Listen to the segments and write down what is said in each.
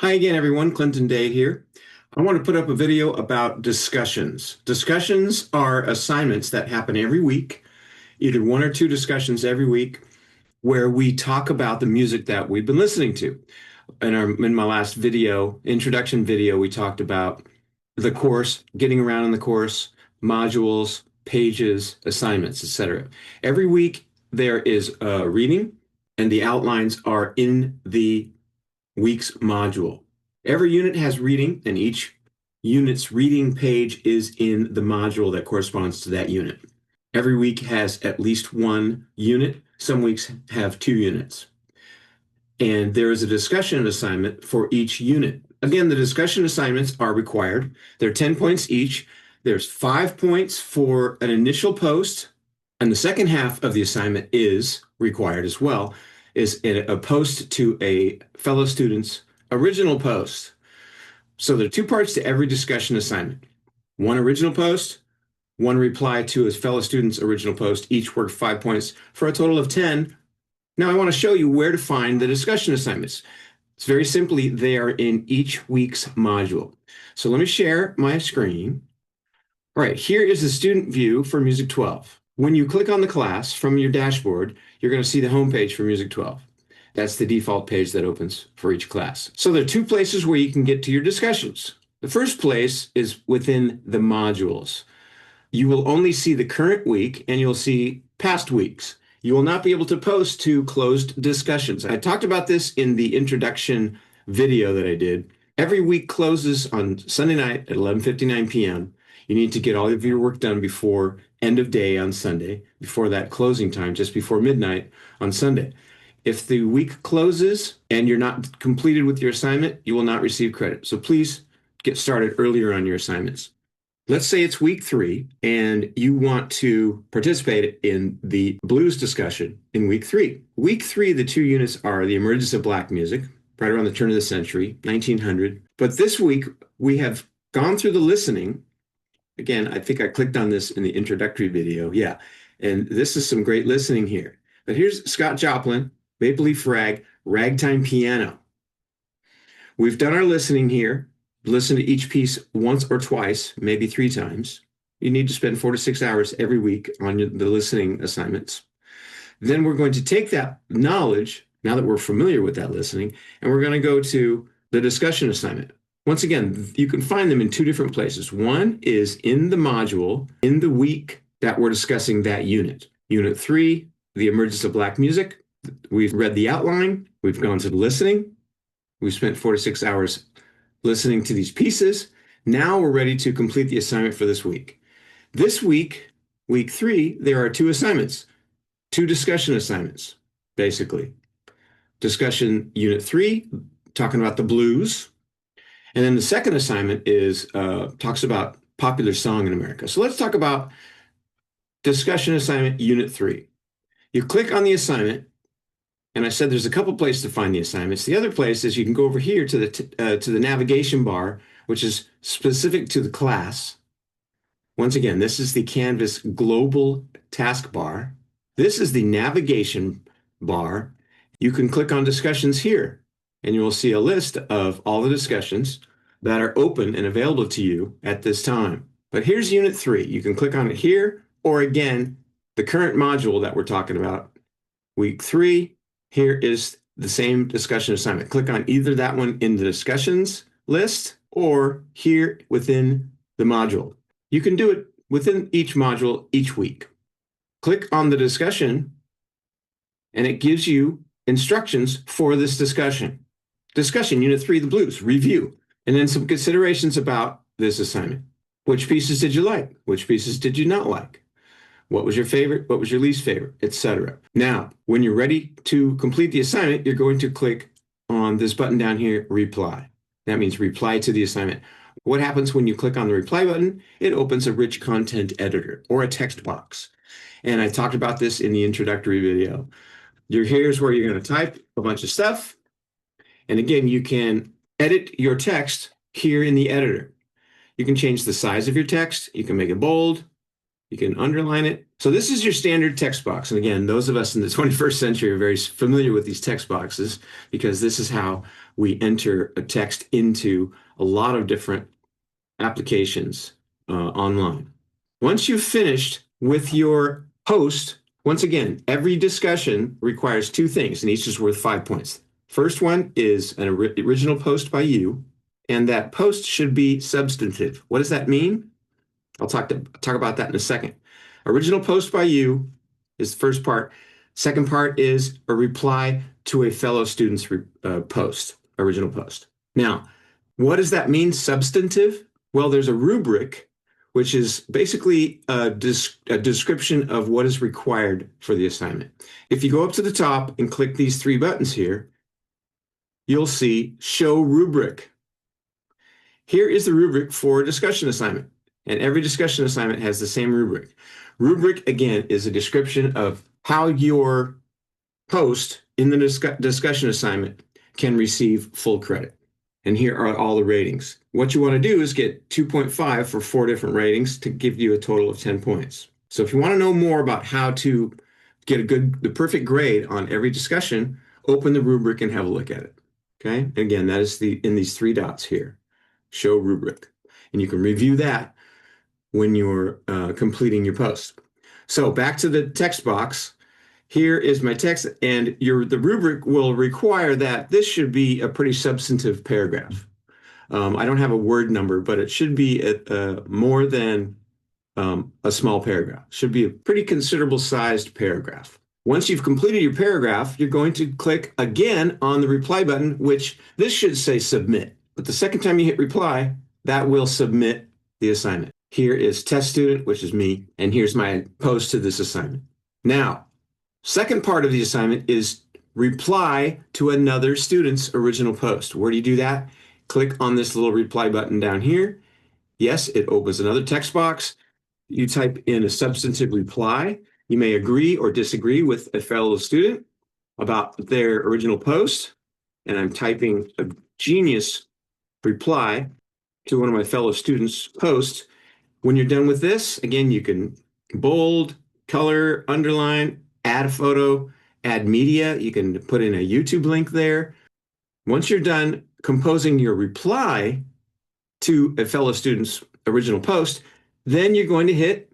Hi again, everyone. Clinton Day here. I want to put up a video about discussions. Discussions are assignments that happen every week, either one or two discussions every week, where we talk about the music that we've been listening to. In my last video, introduction video, we talked about the course, getting around in the course, modules, pages, assignments, etc. Every week there is a reading, and the outlines are in the week's module. Every unit has reading, and each unit's reading page is in the module that corresponds to that unit. Every week has at least one unit. Some weeks have two units. And there is a discussion assignment for each unit. Again, the discussion assignments are required. They're 10 points each. There's 5 points for an initial post, and the second half of the assignment is required as well, is a post to a fellow student's original post. So there are two parts to every discussion assignment. One original post, one reply to a fellow student's original post, each worth 5 points for a total of 10. Now I want to show you where to find the discussion assignments. It's very simply, they are in each week's module. So let me share my screen. All right, here is the student view for Music 12. When you click on the class from your dashboard, you're going to see the homepage for Music 12. That's the default page that opens for each class. So there are two places where you can get to your discussions. The first place is within the modules. You will only see the current week and you'll see past weeks. You will not be able to post to closed discussions. I talked about this in the introduction video that I did. Every week closes on Sunday night at 11:59 p.m. You need to get all of your work done before end of day on Sunday, before that closing time, just before midnight on Sunday. If the week closes and you're not completed with your assignment, you will not receive credit. So please get started earlier on your assignments. Let's say it's week 3 and you want to participate in the blues discussion in week 3. Week 3, the two units are the emergence of black music, right around the turn of the century, 1900. But this week we have gone through the listening. Again, I think I clicked on this in the introductory video. Yeah, and this is some great listening here. But here's Scott Joplin, Maple Leaf Rag, Ragtime Piano. We've done our listening here. Listen to each piece once or twice, maybe 3 times. You need to spend 4 to 6 hours every week on the listening assignments. Then we're going to take that knowledge, now that we're familiar with that listening, and we're going to go to the discussion assignment. Once again, you can find them in 2 different places. One is in the module, in the week that we're discussing that unit. Unit 3, the emergence of black music. We've read the outline. We've gone to the listening. We've spent 4 to 6 hours listening to these pieces. Now we're ready to complete the assignment for this week. This week, week 3, there are 2 assignments, 2 discussion assignments, basically. Discussion unit 3, talking about the blues. And then the second assignment is talks about popular song in America. So let's talk about discussion assignment unit 3. You click on the assignment, and I said there's a couple places to find the assignments. The other place is you can go over here to the navigation bar, which is specific to the class. Once again, this is the Canvas global taskbar. This is the navigation bar. You can click on discussions here, and you will see a list of all the discussions that are open and available to you at this time. But here's unit 3. You can click on it here, or again, the current module that we're talking about, week 3. Here is the same discussion assignment. Click on either that one in the discussions list or here within the module. You can do it within each module each week. Click on the discussion and it gives you instructions for this discussion. Discussion, Unit 3, the blues, review, and then some considerations about this assignment. Which pieces did you like? Which pieces did you not like? What was your favorite? What was your least favorite? Etc. Now, when you're ready to complete the assignment, you're going to click on this button down here, reply. That means reply to the assignment. What happens when you click on the reply button? It opens a rich content editor or a text box. And I talked about this in the introductory video. Here's where you're going to type a bunch of stuff. And again, you can edit your text here in the editor. You can change the size of your text. You can make it bold. You can underline it. So this is your standard text box. And again, those of us in the 21st century are very familiar with these text boxes because this is how we enter a text into a lot of different applications online. Once you've finished with your post, once again, every discussion requires two things, and each is worth 5 points. First one is an original post by you, and that post should be substantive. What does that mean? I'll talk about that in a second. Original post by you is the first part. Second part is a reply to a fellow student's post, original post. Now, what does that mean, substantive? Well, there's a rubric, which is basically a description of what is required for the assignment. If you go up to the top and click these three buttons here, you'll see Show Rubric. Here is the rubric for a discussion assignment, and every discussion assignment has the same rubric. Rubric, again, is a description of how your post in the discussion assignment can receive full credit. And here are all the ratings. What you want to do is get 2.5 for 4 different ratings to give you a total of 10 points. So if you want to know more about how to get the perfect grade on every discussion, open the rubric and have a look at it. Okay. And again, that is in these 3 dots here, Show Rubric. And you can review that when you're completing your post. So back to the text box. Here is my text, and the rubric will require that this should be a pretty substantive paragraph. I don't have a word number, but it should be more than a small paragraph. It should be a pretty considerable sized paragraph. Once you've completed your paragraph, you're going to click again on the reply button, which this should say submit. But the second time you hit reply, that will submit the assignment. Here is test student, which is me, and here's my post to this assignment. Now, second part of the assignment is reply to another student's original post. Where do you do that? Click on this little reply button down here. Yes, it opens another text box. You type in a substantive reply. You may agree or disagree with a fellow student about their original post. And I'm typing a genius reply to one of my fellow students' posts. When you're done with this, again, you can bold, color, underline, add a photo, add media. You can put in a YouTube link there. Once you're done composing your reply to a fellow student's original post, then you're going to hit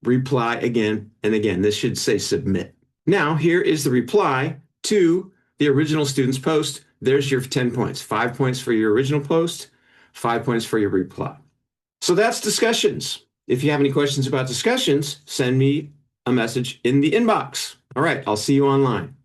reply again and again. This should say submit. Now, here is the reply to the original student's post. There's your 10 points. 5 points for your original post, 5 points for your reply. So that's discussions. If you have any questions about discussions, send me a message in the inbox. All right, I'll see you online.